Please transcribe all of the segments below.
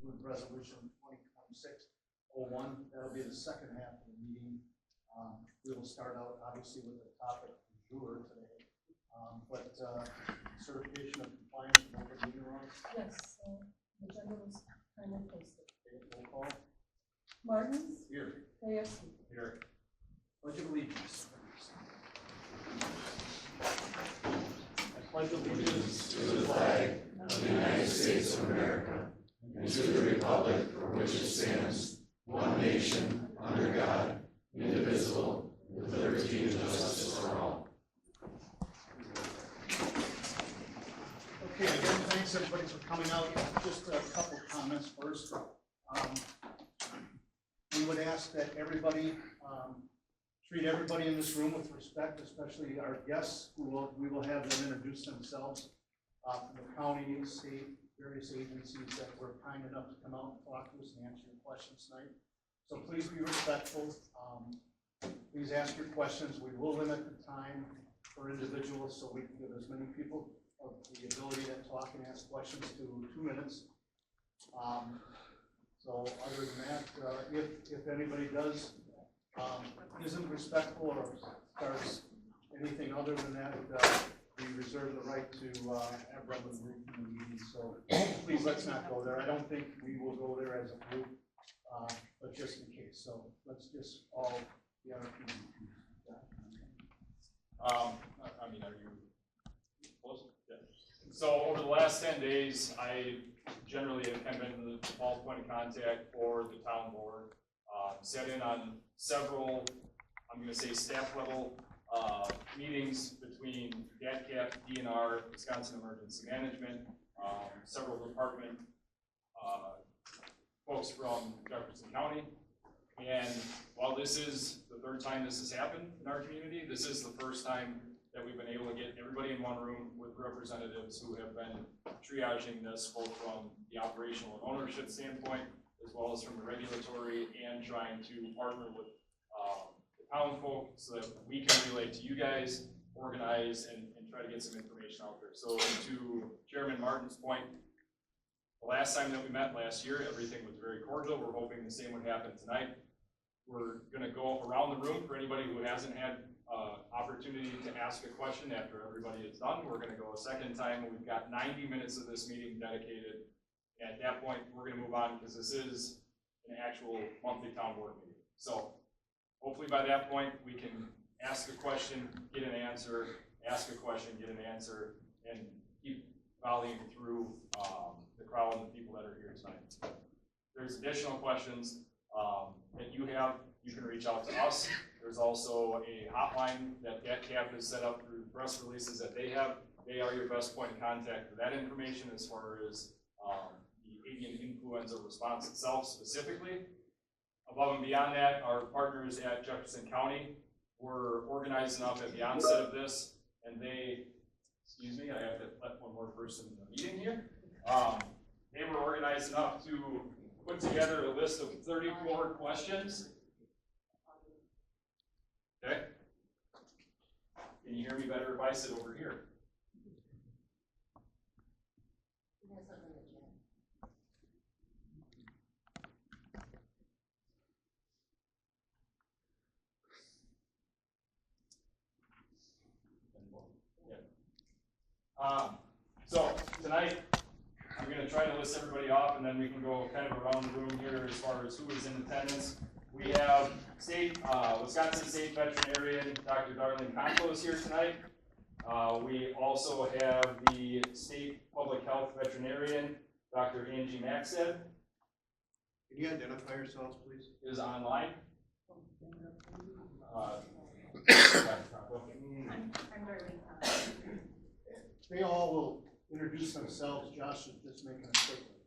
with resolution 2026-01. That'll be the second half of the meeting. We will start out obviously with the topic du jour today, but certification of compliance with open meeting laws. Yes, the agenda was kindly posted. Okay, roll call. Martins? Here. KFC? Here. Pledge of allegiance. I pledge allegiance to the flag of the United States of America and to the republic for which it stands, one nation, under God, indivisible, with liberty and justice for all. Okay, again, thanks everybody for coming out. Just a couple comments first. We would ask that everybody treat everybody in this room with respect, especially our guests, we will have them introduce themselves from the county, state, various agencies that were kind enough to come out and talk to us and answer your questions tonight. So please be respectful. Please ask your questions. We will limit the time for individuals so we can give as many people of the ability to talk and ask questions to 2 minutes. So other than that, if anybody does isn't respectful or starts anything other than that, we reserve the right to have them removed from the meeting. So please let's not go there. I don't think we will go there as a group, but just in case. So let's just all be on our feet. I mean, are you close? Yeah. So over the last 10 days, I generally have kind of been the default point of contact for the town board. Sat in on several, I'm going to say staff level meetings between DATCAP, DNR, Wisconsin Emergency Management, several department folks from Jefferson County. And while this is the third time this has happened in our community, this is the first time that we've been able to get everybody in one room with representatives who have been triaging this both from the operational and ownership standpoint, as well as from the regulatory, and trying to partner with the town folk so that we can relate to you guys, organize, and try to get some information out there. So to Chairman Martin's point, the last time that we met last year, everything was very cordial. We're hoping the same would happen tonight. We're going to go around the room for anybody who hasn't had opportunity to ask a question after everybody is done. We're going to go a second time. We've got 90 minutes of this meeting dedicated. At that point, we're going to move on because this is an actual monthly town board meeting. So hopefully by that point, we can ask a question, get an answer, ask a question, get an answer, and keep volleying through the crowd and the people that are here tonight. If there's additional questions that you have, you can reach out to us. There's also a hotline that DATCAP has set up through press releases that they have. They are your best point of contact for that information as far as the avian influenza response itself specifically. Above and beyond that, our partners at Jefferson County were organized enough at the onset of this, and they, excuse me, I have to let one more person in the meeting here. They were organized enough to put together a list of 34 questions. Okay? Can you hear me better if I sit over here? So tonight, I'm going to try to list everybody off, and then we can go kind of around the room here as far as who is in attendance. We have Wisconsin State Veterinarian Dr. Darlene Conklose here tonight. We also have the State Public Health Veterinarian, Dr. Angie Maxed. Can you identify yourselves, please? Is online. I'm Darlene. They all will introduce themselves. Josh is just making a statement.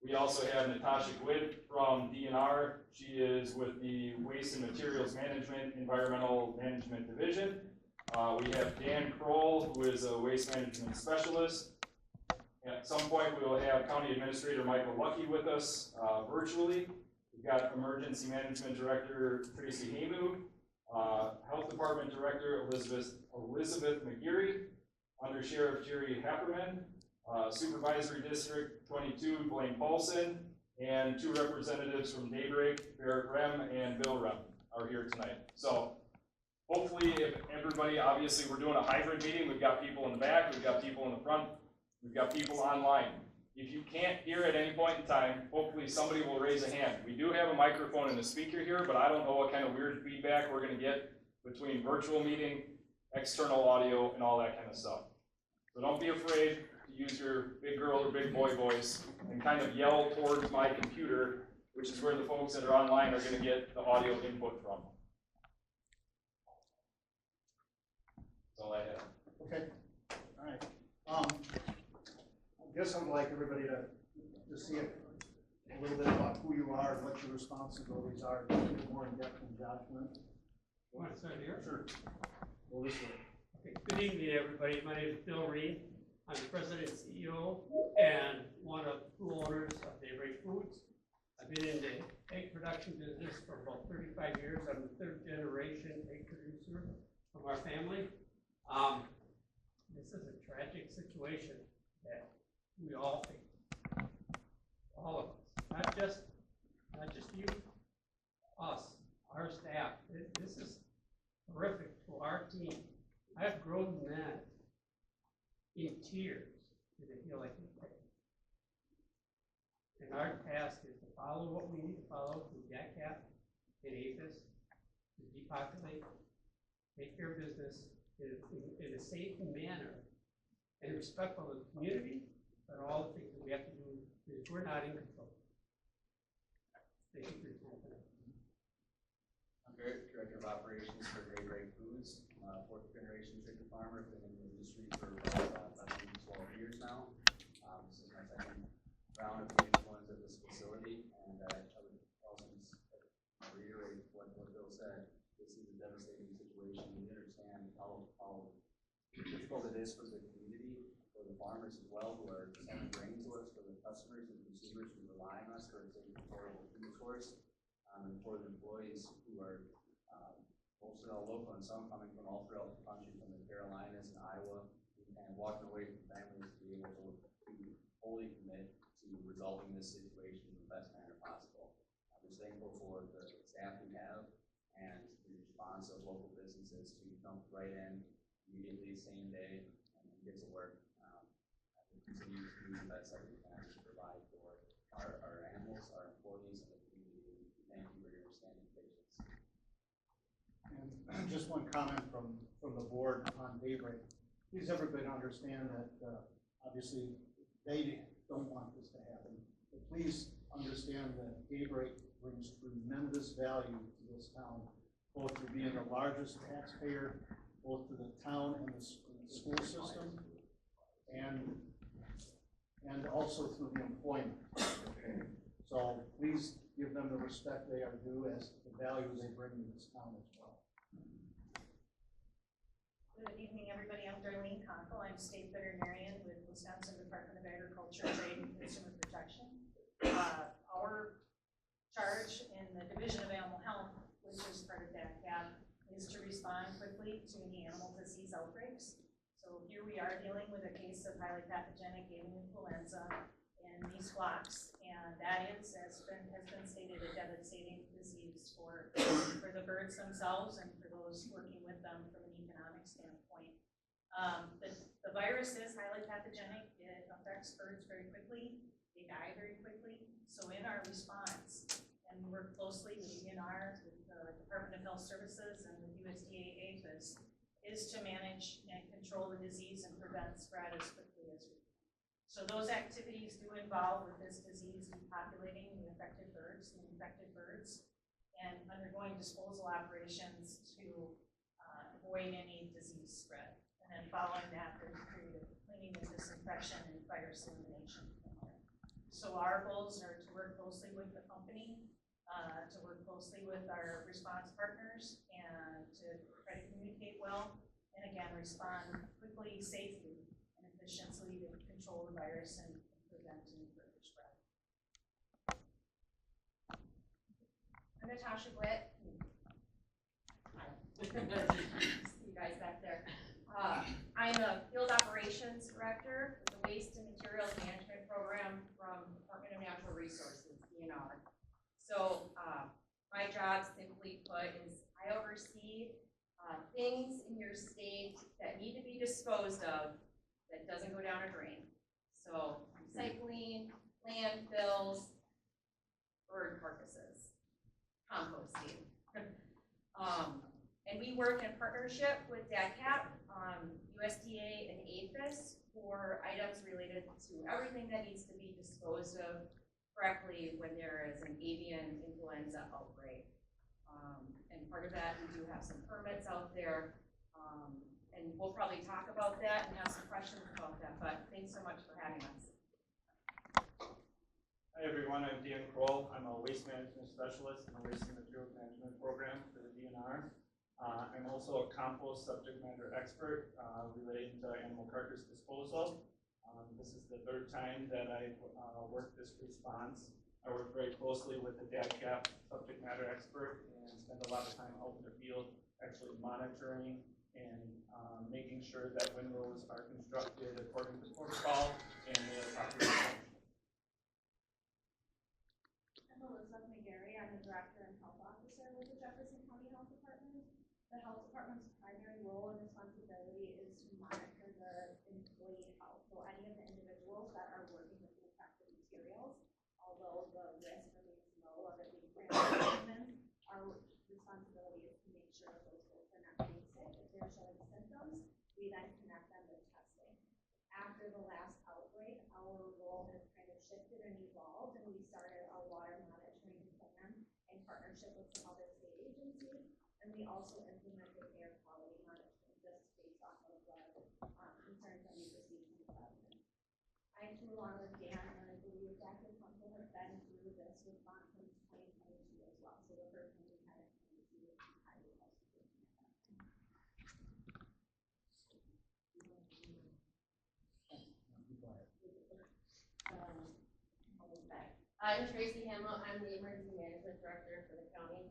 We also have Natasha Gwid from DNR. She is with the Waste and Materials Management Environmental Management Division. We have Dan Kroll, who is a waste management specialist. At some point, we will have County Administrator Michael Lucky with us virtually. We've got Emergency Management Director Tracy Hamu, Health Department Director Elizabeth McGeary, Under Sheriff Jerry Happerman, Supervisory District 22, Blaine Paulson, and 2 representatives from Daybreak, Barrett Rem and Bill Rem are here tonight. So hopefully, if everybody, obviously we're doing a hybrid meeting, we've got people in the back, we've got people in the front, we've got people online. If you can't hear at any point in time, hopefully somebody will raise a hand. We do have a microphone and a speaker here, but I don't know what kind of weird feedback we're gonna get between virtual meeting, external audio, and all that kind of stuff. So don't be afraid to use your big girl or big boy voice and kind of yell towards my computer, which is where the folks that are online are gonna get the audio input from. That's all I have. Okay, all right. I guess I'd like everybody to see a little bit about who you are and what your responsibilities are, a little bit more in depth than Josh went. Want to start here? Sure. Go this way. Okay, good evening, everybody. My name is Bill Reed. I'm the president and CEO and one of the owners of Daybreak Foods. I've been in the egg production business for about 35 years. I'm the 3rd generation egg producer from our family. This is a tragic situation that we all face. All of us, not just you, us, our staff. This is horrific to our team. I have grown men in tears because they feel like they pay. And our task is to follow what we need to follow through GATCAP and APHIS to depopulate, take care of business in a safe manner and respectful of the community, but all the things that we have to do because we're not in control. Thank you for your time tonight. I'm Barrett, Director of Operations for Daybreak Foods. I'm a 4th generation chicken farmer, been in the industry for about 12 years now. This is my 2nd round of phase 1s at this facility, and I would also reiterate what Bill said. This is a devastating situation. We understand how difficult it is for the community, for the farmers as well, who are selling grain to us, for the customers and consumers who rely on us for a safe and affordable food source, and for the employees who are mostly all local and some coming from all throughout the country, from the Carolinas and Iowa, and walking away from families to be able to fully commit to resolving this situation in the best manner possible. I'm just thankful for the staff we have and the response of local businesses to jump right in immediately, same day, and get to work. We continue to do the best that we can to provide for our animals, our employees, and the community. Thank you for your understanding and patience. And just one comment from the board on Daybreak. Please everybody understand that obviously they don't want this to happen. But please understand that Daybreak brings tremendous value to this town, both to being the largest taxpayer, both to the town and the school system, and also through the employment. So please give them the respect they are due as the value they bring to this town as well. Good evening, everybody. I'm Darlene Conkle. I'm state veterinarian with Wisconsin Department of Agriculture, Trade, and Consumer Protection. Our charge in the Division of Animal Health, which is part of GATCAP, is to respond quickly to any animal disease outbreaks. So here we are dealing with a case of highly pathogenic avian influenza in these flocks, and that is, has been stated, a devastating disease for the birds themselves and for those working with them from an economic standpoint. The virus is highly pathogenic. It affects birds very quickly. They die very quickly. So in our response, and we work closely with DNR, with the Department of Health Services, and with USDA APHIS, is to manage and control the disease and prevent spread as quickly as we can. So those activities do involve, with this disease, depopulating the infected birds, and undergoing disposal operations to avoid any disease spread. And then following that, there's a period of cleaning and disinfection and virus elimination. So our goals are to work closely with the company, to work closely with our response partners, and to try to communicate well, and again, respond quickly, safely, and efficiently to control the virus and prevent any further spread. I'm Natasha Glitt. See you guys back there. I'm a field operations director for the Waste and Materials Management Program from my job, simply put, is I oversee things in your state that need to be disposed of that doesn't go down a drain. So recycling, landfills, bird carcasses, composting. And we work in partnership with DADCAP, USDA, and APHIS for items related to everything that needs to be disposed of correctly when there is an avian influenza outbreak. And part of that, we do have some permits out there, and we'll probably talk about that and have some questions about that, but thanks so much for having us. Hi everyone, I'm Dan Kroll. I'm a waste management specialist in the waste and materials management program for the DNR. I'm also a compost subject matter expert relating to animal carcass disposal. This is the third time that I've worked this response. I work very closely with the DADCAP subject matter expert and spend a lot of time out in the field actually monitoring and making sure that windrows are constructed according to protocol and they are properly functioning. I'm Elizabeth McGarry. I'm the Director and Health Officer with the Jefferson County Health Department. The Health Department's primary role and responsibility is to monitor the employee health. So any of the individuals that are working with infected materials, although the risk remains low of it being transmitted, our responsibility is to make sure that those folks are not getting sick. If they're showing symptoms, we then connect them with testing. After the last outbreak, our role has kind of shifted and evolved, and we started our water monitoring plan in partnership with some other state agencies, and we also implemented air quality monitoring just based off of the concerns that we received from the government. I too, along with Dan and I believe Dr. Kunkel, have been through this response since 2022 as well. So the first time we had it, we was highly positive. I'm Tracy Hamill. I'm the Emergency Management Director for the county.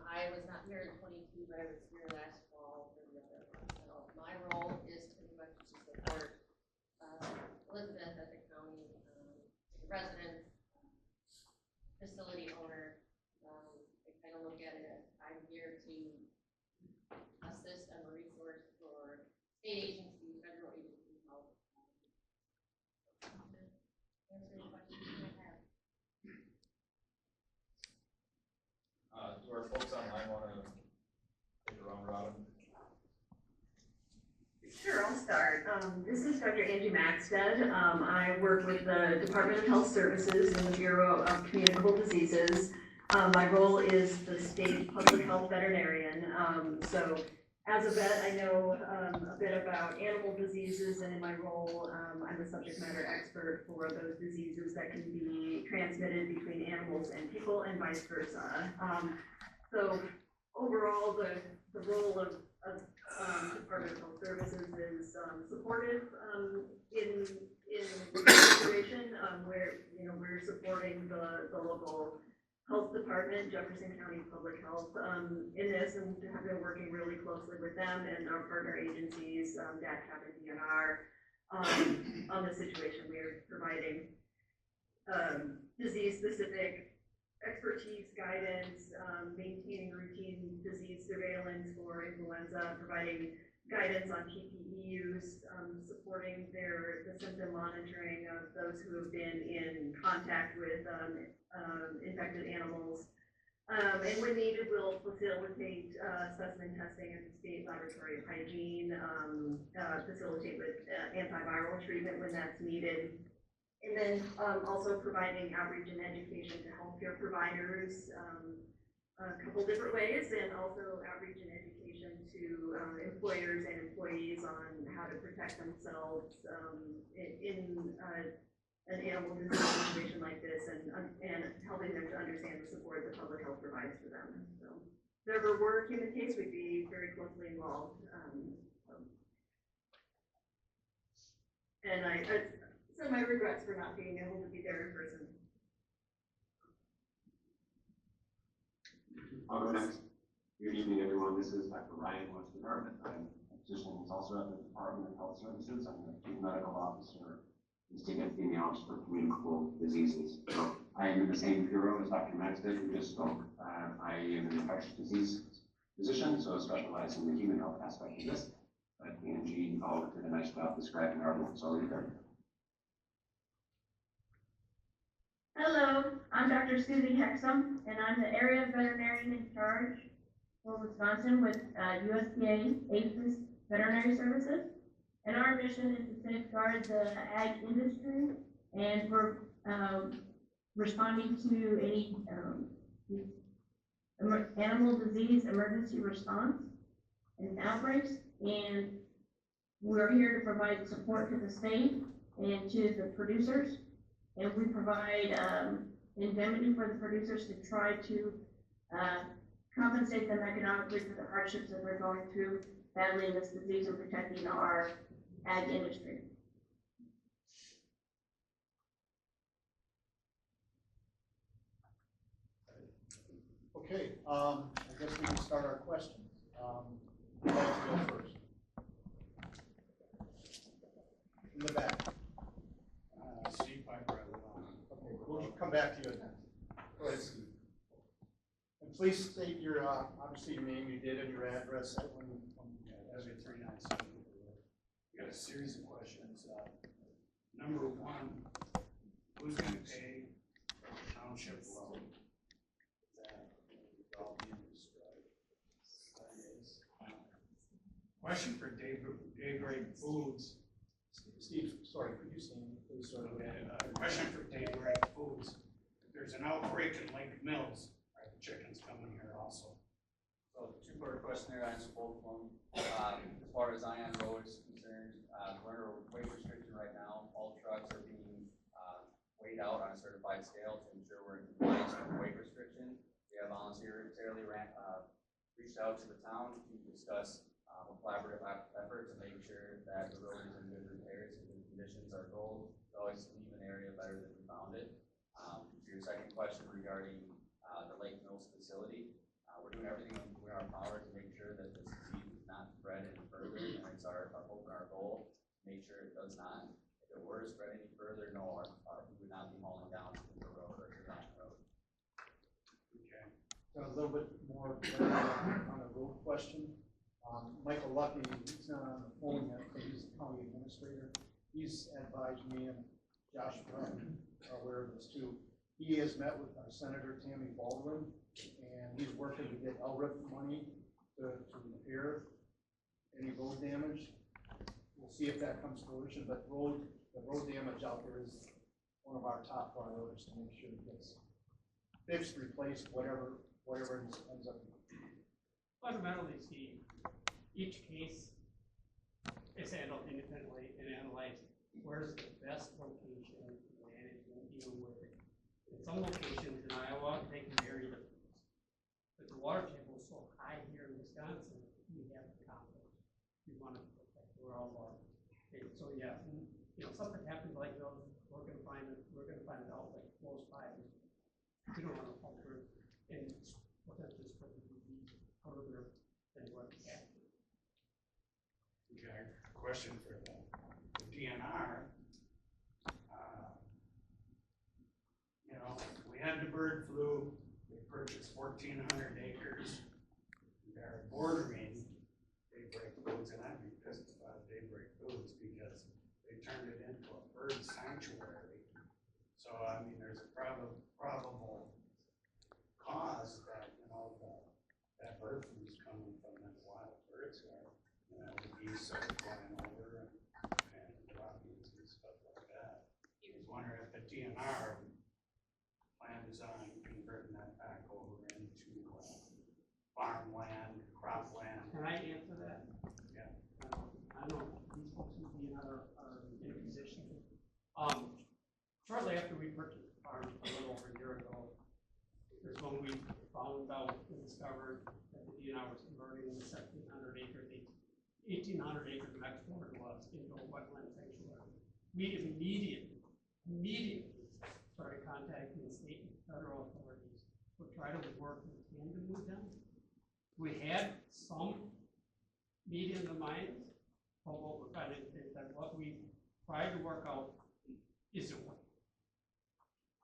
I was not here in 22, but I was here last fall for the other one. So my role is pretty much to support Elizabeth at the county, residents, facility owner. I kind of look at it as I'm here to assist and a resource for state agencies, federal agencies, health. Answer any questions you might have. Do our folks online want to take a round robin? Sure, I'll start. This is Dr. Angie Maxted. I work with the Department of Health Services in the Bureau of Communicable Diseases. My role is the state public health veterinarian. So as a vet, I know a bit about animal diseases, and in my role, I'm a subject matter expert for those diseases that can be transmitted between animals and people and vice versa. So overall, the role of Department of Health Services is supportive in the situation where we're supporting the local health department, Jefferson County Public Health, in this, and have been working really closely with them and our partner agencies, DADCAP and DNR, on the situation. We are providing disease-specific expertise, guidance, maintaining routine disease surveillance for influenza, providing guidance on PPE use, supporting the symptom monitoring of those who have been in contact with infected animals. And when needed, we'll facilitate specimen testing and state laboratory hygiene, facilitate with antiviral treatment when that's needed. And then also providing outreach and education to healthcare providers a couple different ways, and also outreach and education to employers and employees on how to protect themselves in an animal disease situation like this, and helping them to understand the support that public health provides for them. So if there ever were a human case, we'd be very closely involved. And I send my regrets for not being able to be there in person. I'll go next. Good evening, everyone. This is Dr. Ryan Westergaard. I'm a physician who's also at the Department of Health Services. I'm the Chief Medical Officer and State Epidemiologist for Communicable Diseases. So I am in the same bureau as Dr. Max did, who just spoke. I am an infectious disease physician, so specialize in the human health aspect of this. But Angie did a nice job describing our role, so I'll leave there. Hello, I'm Dr. Susie Hexum, and I'm the area veterinarian in charge for Wisconsin with USDA APHIS Veterinary Services. And our mission is to safeguard the ag industry, and we're responding to any animal disease emergency response and outbreaks. And we're here to provide support to the state and to the producers. And we provide indemnity for the producers to try to compensate them economically for the hardships that they're going through battling this disease and protecting our ag industry. Okay, I guess we can start our questions. Who wants to go first? In the back. Steve Piper, Okay, we'll come back to you then. Go ahead, Steve. And please state your, obviously your name, you did, and your address. As your 397. We got a series of questions. Number one, who's going to pay for the township road? That all being described. Question for Daybreak Foods. Steve, sorry, could you stand, please? Sorry. Question for Daybreak Foods. If there's an outbreak in Lake Mills, are the chickens coming here also? So two-part question there, I answer both of them. As far as Ion Road is concerned, we're under weight restriction right now. All trucks are being weighed out on a certified scale to ensure we're in compliance with the weight restriction. We have voluntarily reached out to the town to discuss a collaborative effort to make sure that the road is in good repairs and good conditions. Our goal is always to leave an area better than we found it. To your second question regarding the Lake Mills facility, we're doing everything in our power to make sure that this disease is not spread any further, and it's our hope and our goal to make sure it does not. If it were to spread any further, no, we would not be hauling down to the road or to the road. Okay. So a little bit more on the road question. Michael Lucky, he's not on the phone yet, but he's the county administrator. He's advised me and Josh Brown are aware of this too. He has met with our Senator Tammy Baldwin, and he's working to get LRIP money to repair any road damage. We'll see if that comes to fruition, but the road damage out there is one of our top priorities to make sure it gets fixed, replaced, whatever it ends up being. Fundamentally, Steve, each case is handled independently and analyzed. Where's the best location to manage and deal with it? In some locations in Iowa, they can vary the, but the water table is so high here in Wisconsin, we have the conflict. We want to protect rural water. And so yeah, something happens like those, we're gonna find an outlet close by. We don't want to alter and potentially spread the disease further than what we have. Okay, question for the DNR. We had the bird flu. We purchased 1,400 acres. They're bordering Daybreak Foods, and I'd be pissed about Daybreak Foods because they turned it into a bird sanctuary. So, I mean, there's a probable cause that, that bird flu is coming from that wild birds are, the geese are flying over and robins and stuff like that. I was wondering if the DNR plans on converting that back over into farmland, cropland. Can I answer that? Yeah. I know these folks in DNR are in a position. Shortly after we purchased the farm a little over a year ago, is when we found out and discovered that the DNR was converting the 1,700 acres, 1,800 acres next door to us into a wetland sanctuary. We immediately started contacting the state and federal authorities to try to work in tandem with them. We had some meetings of minds, but what we're finding is that what we tried to work out isn't working.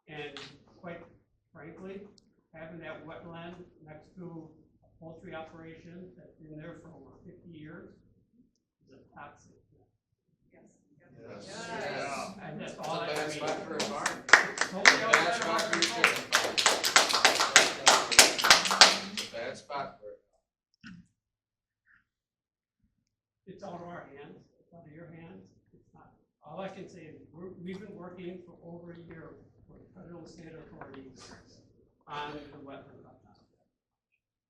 And quite frankly, having that wetland next to a poultry operation that's been there for over 50 years is a toxic. Yes. And that's all I mean. It's a bad spot for a farm. Totally Bad outside spot of for your our chicken. control. It's a bad spot for it. It's out of our hands, it's out of your hands, it's not. All I can say is, we've been working for over a year with federal and state authorities on the wetland.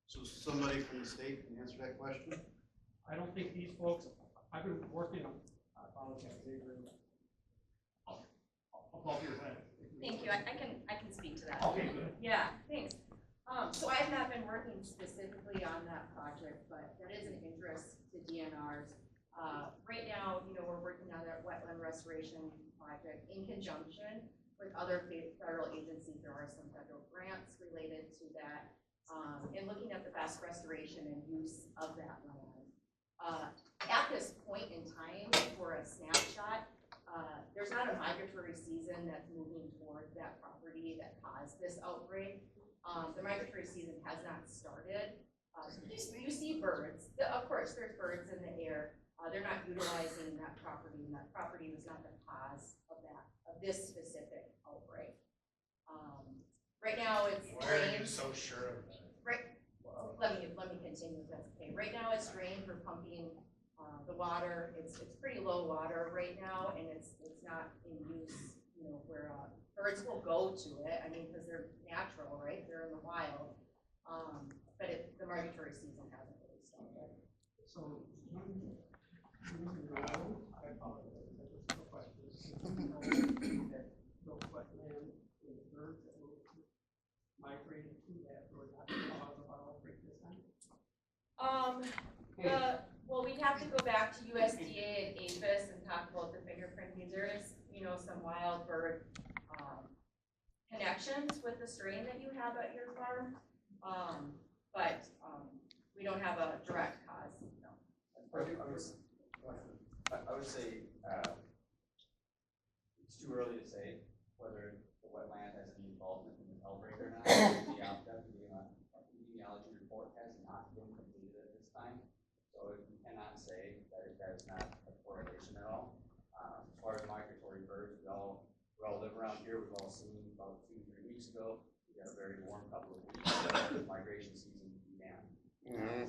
So somebody from the state can answer that question? I don't think these folks, I've been working on, I apologize, above your head. Thank you, I can speak to that. Okay, good. Yeah, thanks. So I have not been working specifically on that project, but that is an interest to DNRs. Right now, we're working on that wetland restoration project in conjunction with other federal agencies. There are some federal grants related to that, and looking at the best restoration and use of that land. At this point in time, for a snapshot, there's not a migratory season that's moving toward that property that caused this outbreak. The migratory season has not started. You see birds. Of course, there's birds in the air. They're not utilizing that property, and that property was not the cause of this specific outbreak. Right now, it's Why are you so sure of that? right. Well, let me continue if that's okay. Right now, it's drained for pumping the water. It's pretty low water right now, and it's not in use. Where birds will go to it. I mean, because they're natural, right? They're in the wild. But the migratory season hasn't really started. So, I apologize, that was no question. That no wetland in the birds that will migrate to that, or not cause of our outbreak this time? Well, we'd have to go back to USDA and APHIS and talk about the fingerprinting. There is, some wild bird connections with the strain that you have at your farm. But we don't have a direct cause, no. I would say, it's too early to say whether the wetland has any involvement in the outbreak or not. The epidemiology report has not been completed at this time, so we cannot say that it has not a correlation at all. As far as migratory birds, we all live around here. We've all seen about 2-3 weeks ago. We got a very warm couple of weeks. The migration season began. We are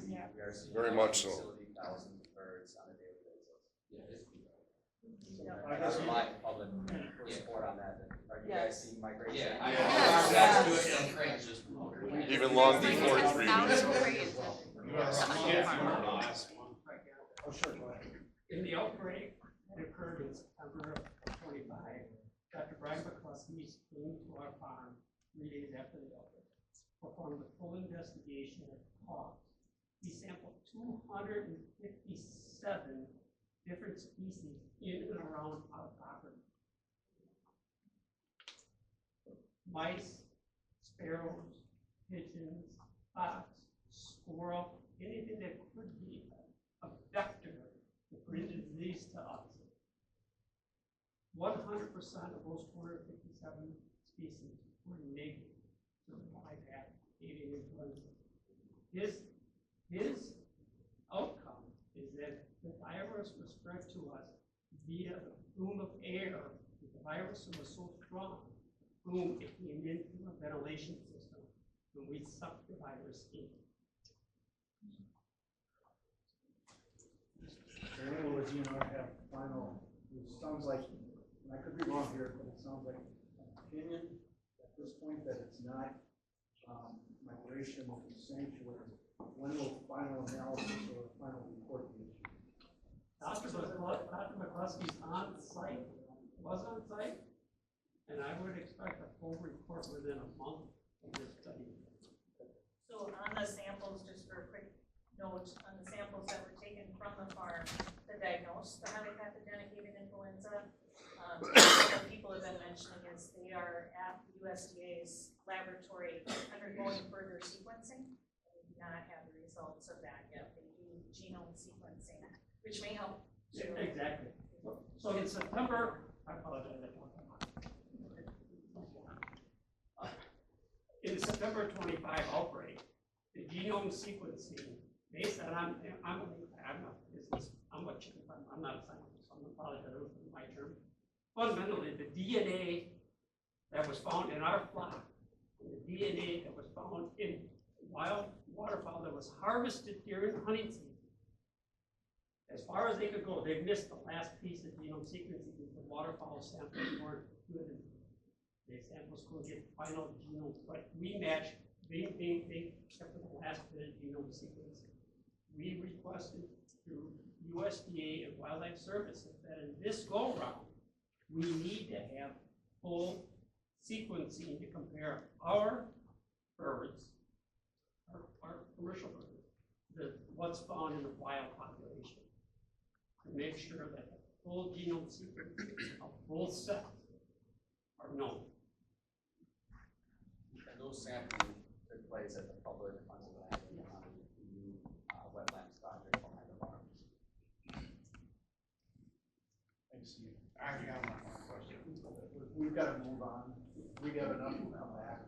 seeing Very much so. facility thousands of birds on a daily basis. I guess That's my public report on that. Are you guys seeing migration? Even long before 3 weeks ago. Oh, sure, go ahead. In the outbreak that occurred in September of 25, Dr. Brian McCluskey came to our farm 3 days after the outbreak, performed a full investigation of cause. He sampled 257 different species in and around our property. Mice, sparrows, pigeons, fox, squirrel, anything that could be a vector to bring disease to us. 100% of those 257 species were negative to the IPAC avian influenza. His outcome is that the virus was spread to us via the plume of air. The virus was so strong, boom, it came into a ventilation system, and we sucked the virus in. When will the DNR have final, it sounds like, and I could be wrong here, but it sounds like an opinion at this point that it's not migration of the sanctuary. When will final analysis or final report be issued? Dr. McCluskey's on site, was on site, and I would expect a full report within a month of this study. So on the samples, just for a quick note, on the samples that were taken from the farm to diagnose the highly pathogenic avian influenza, what people have been mentioning is they are at the USDA's laboratory undergoing further sequencing. They do not have the results of that yet. They do genome sequencing, which may help to. Yeah, exactly. So in September, I apologize. In September 25 outbreak, the genome sequencing, based on, I'm a business, I'm a chicken farmer, I'm not a scientist, so I'm gonna follow that with my term. Fundamentally, the DNA that was found in our flock, and the DNA that was found in wild waterfowl that was harvested during hunting season, as far as they could go, they missed the last piece of genome sequencing because the waterfowl samples weren't good. The samples couldn't get final genome, but we matched, they kept the last bit of genome sequencing. We requested through USDA and Wildlife Services that in this go round, we need to have full sequencing to compare our birds, our commercial birds, what's found in the wild population. To make sure that the full genome sequences of both sets are known. And those sampling took place at the public Pennsylvania new wetlands project behind the farm. Thanks, Steve. I got one more question. We've got to move on. We have enough, we'll come back.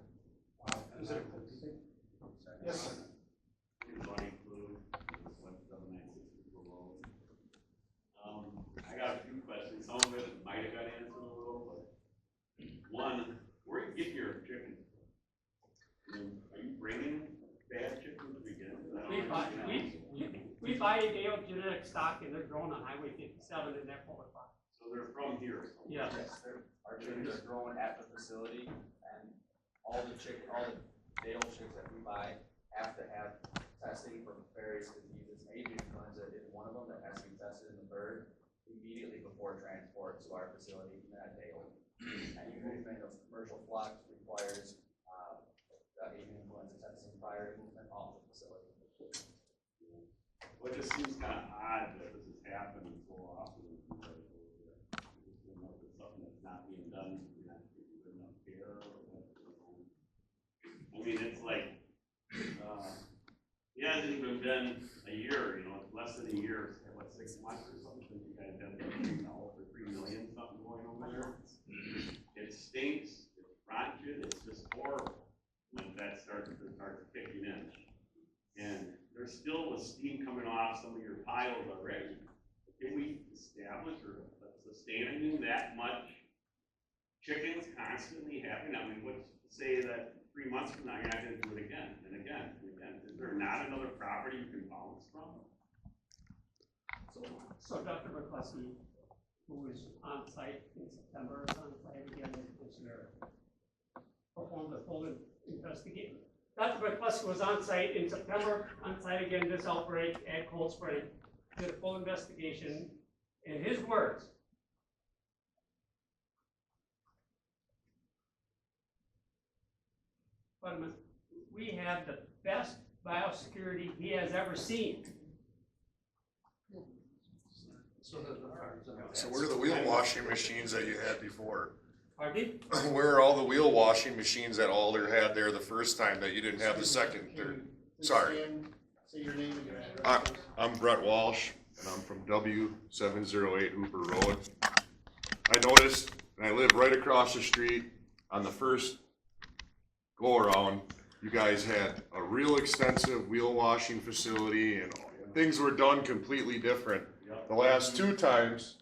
Is it, do you think? Yes, sir. I got a few questions. Some of it might have got answered a little, but one, where do you get your chickens? I mean, are you bringing bad chickens again? We buy a Dale genetic stock and they're grown on Highway 57 in that public park. So they're from here. Yes. Our chickens are grown at the facility, and all the Dale chicks that we buy have to have testing for various diseases. Avian influenza is one of them that has to be tested in the bird immediately before transport to our facility, even at Dale. And movement of commercial flocks requires avian influenza testing prior to movement off the facility. Well, it just seems kind of odd that this is happening so often. I just don't know if it's something that's not being done, you're not taking good enough care or what. I mean, it's like, it hasn't even been a year, it's less than a year, what, 6 months or something, since you guys have been for $3 million, something going over there. It stinks, it's rotten, it's just horrible when that starts kicking in. And there still was steam coming off some of your piles already. Can we establish or sustaining that much chickens constantly happening? I mean, let's say that 3 months from now, you're not gonna do it again and again and again. Is there not another property you can bounce from? So Dr. McCluskey, who was on site in September, is on site again this year, performed a full investigation. Dr. McCluskey was on site in September, on site again this outbreak at Cold Spring, did a full investigation. In his words, we have the best biosecurity he has ever seen. So where are the wheel washing machines that you had before? Pardon? Where are all the wheel washing machines that Alder had there the first time that you didn't have the second, third? Sorry. Say your name and your address. I'm Brett Walsh, and I'm from W708 Hooper Road. I noticed, and I live right across the street on the first go-around, you guys had a real extensive wheel washing facility and things were done completely different. The last 2 times,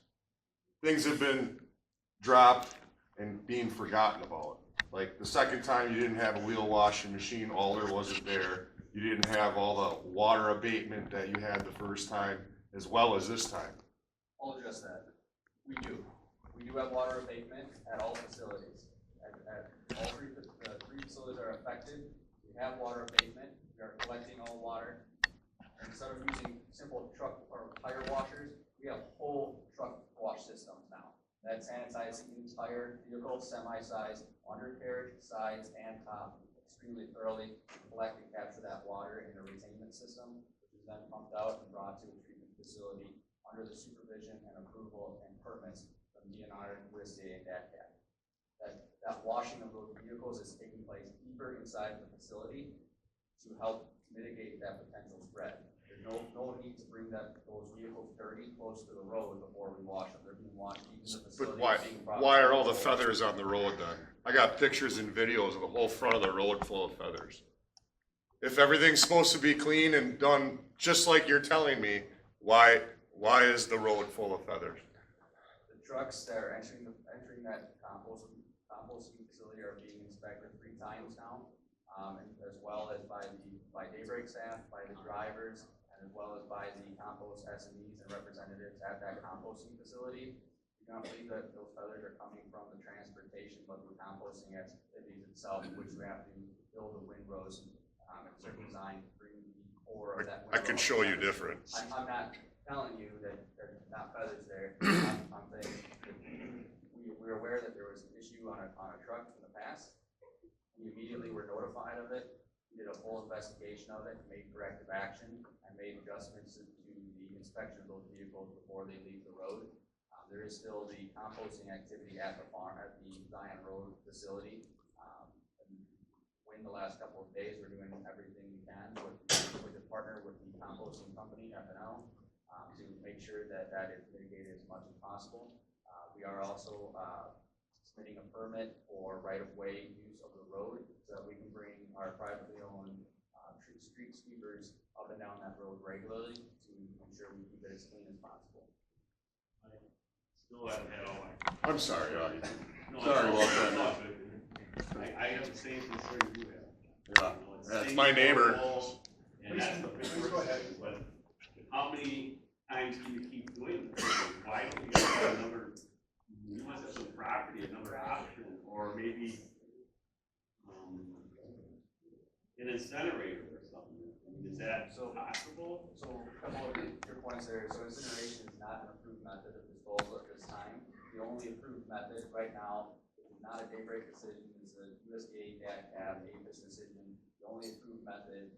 things have been dropped and being forgotten about. Like the second time you didn't have a wheel washing machine, Alder wasn't there. You didn't have all the water abatement that you had the first time as well as this time. I'll address that. We do. We do have water abatement at all facilities. At all three facilities are affected. We have water abatement. We are collecting all water. Instead of using simple truck or tire washers, we have whole truck wash systems now. That sanitizes the entire vehicle, semi-size, undercarriage, sides, and top extremely thoroughly, collect and capture that water in a retainment system, which is then pumped out and brought to a treatment facility under the supervision and approval and permits from DNR, USDA, and DATCAP. That washing of those vehicles is taking place deeper inside the facility to help mitigate that potential spread. There's no need to bring those vehicles dirty close to the road before we wash them. They're being washed deep in the facility. But why are all the feathers on the road then? I got pictures and videos of the whole front of the road full of feathers. If everything's supposed to be clean and done just like you're telling me, why is the road full of feathers? The trucks that are entering that composting facility are being inspected 3 times now, and as well as by Daybreak staff, by the drivers, and as well as by the compost SMEs and representatives at that composting facility. We don't believe that those feathers are coming from the transportation, but the composting activities itself, which we have to build the windrows and certain design to bring the core of that windrow. I can show you different. I'm not telling you that there's not feathers there. I'm saying that we're aware that there was an issue on a truck in the past. We immediately were notified of it. We did a full investigation of it, made corrective action, and made adjustments to the inspection of those vehicles before they leave the road. There is still the composting activity at the farm, at the Zion Road facility. In the last couple of days, we're doing everything we can with partner with the composting company, FNL, to make sure that that is mitigated as much as possible. We are also submitting a permit for right-of-way use of the road so that we can bring our privately owned street sweepers up and down that road regularly to ensure we keep it as clean as possible. Still haven't had all my. I'm sorry, No, sorry about it's that. all good. I have the same concern you have. Yeah, that's my neighbor. And that's the big question, but how many times do you keep doing this? Why don't you have another, you must have some property, another option, or maybe, an incinerator or something? I mean, is that possible? So a couple of your points there. So incineration is not an approved method of disposal at this time. The only approved method right now is not a Daybreak decision, it's a USDA DAC APHIS decision. The only approved method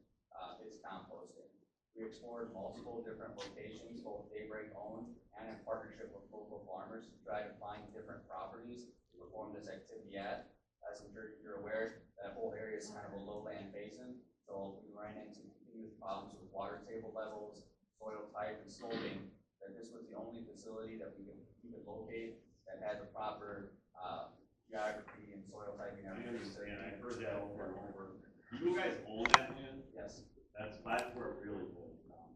is composting. We explored multiple different locations, both Daybreak owned and in partnership with local farmers, to try to find different properties to perform this activity at. As I'm sure you're aware, that whole area is kind of a lowland basin, so we ran into continuous problems with water table levels, soil type, and sloping. That this was the only facility that we could locate that had the proper geography and soil typing. I understand, I've heard that over and over. Do you guys own that land? Yes. That's where it really boils down.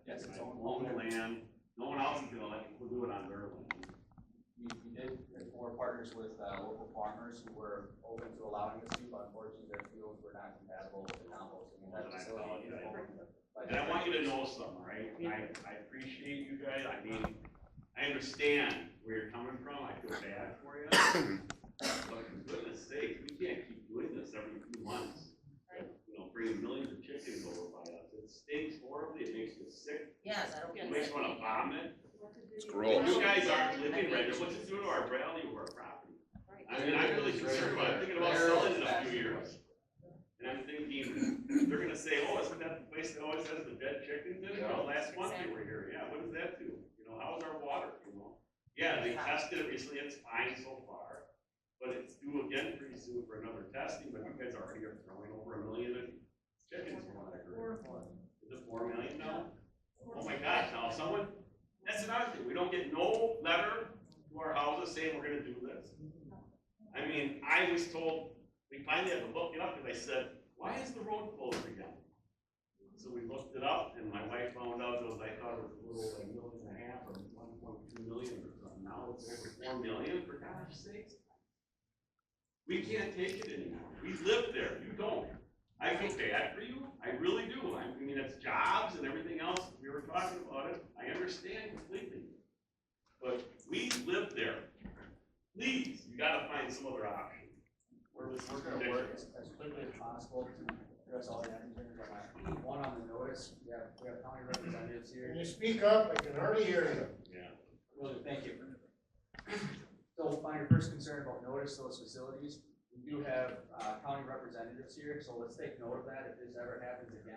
Yes, it's own the land, no one else is gonna let you do it on their land. We did explore partners with local farmers who were open to allowing us to, but unfortunately their fields were not compatible with the composting in that facility. And I want you to know something, right? I appreciate you guys, I mean, I understand where you're coming from, I feel bad for you. But for goodness sake, we can't keep doing this every few months. You know, bringing millions of chickens over by us. It stinks horribly, it makes you sick. Yes, I don't It get makes it. you wanna vomit. It's gross. You guys aren't living right, what's it doing to our value of our property? I mean, I'm really concerned about, I'm thinking about selling in a few years. And I'm thinking, they're gonna say, oh, isn't that the place that always has the dead chickens in it? Well, last month they were here, yeah, what does that do? You know, how's our water, you know? Yeah, they tested it recently, it's fine so far, but it's due again pretty soon for another testing, but you guys already are throwing over 1 million chickens from what I heard. Is it 4 million now? Oh my gosh, now someone, that's another thing, we don't get no letter to our houses saying we're gonna do this. I mean, I was told, we finally had to look it up, because I said, why is the road closed again? So we looked it up, and my wife found out it was, I thought it was a little like 1.5 million or 1.2 million or something, now it's over 4 million, for gosh sakes. We can't take it anymore, we live there, you don't. I feel bad for you, I really do, I mean, it's jobs and everything else, we were talking about it, I understand completely. But we live there, please, you gotta find some other option. We're gonna work as quickly as possible to address all the concerns that might. One on the notice, we have county representatives here. Can you speak up? I can hardly hear you. Yeah. Well, thank you. So on your first concern about notice those facilities, we do have county representatives here, so let's take note of that if this ever happens again.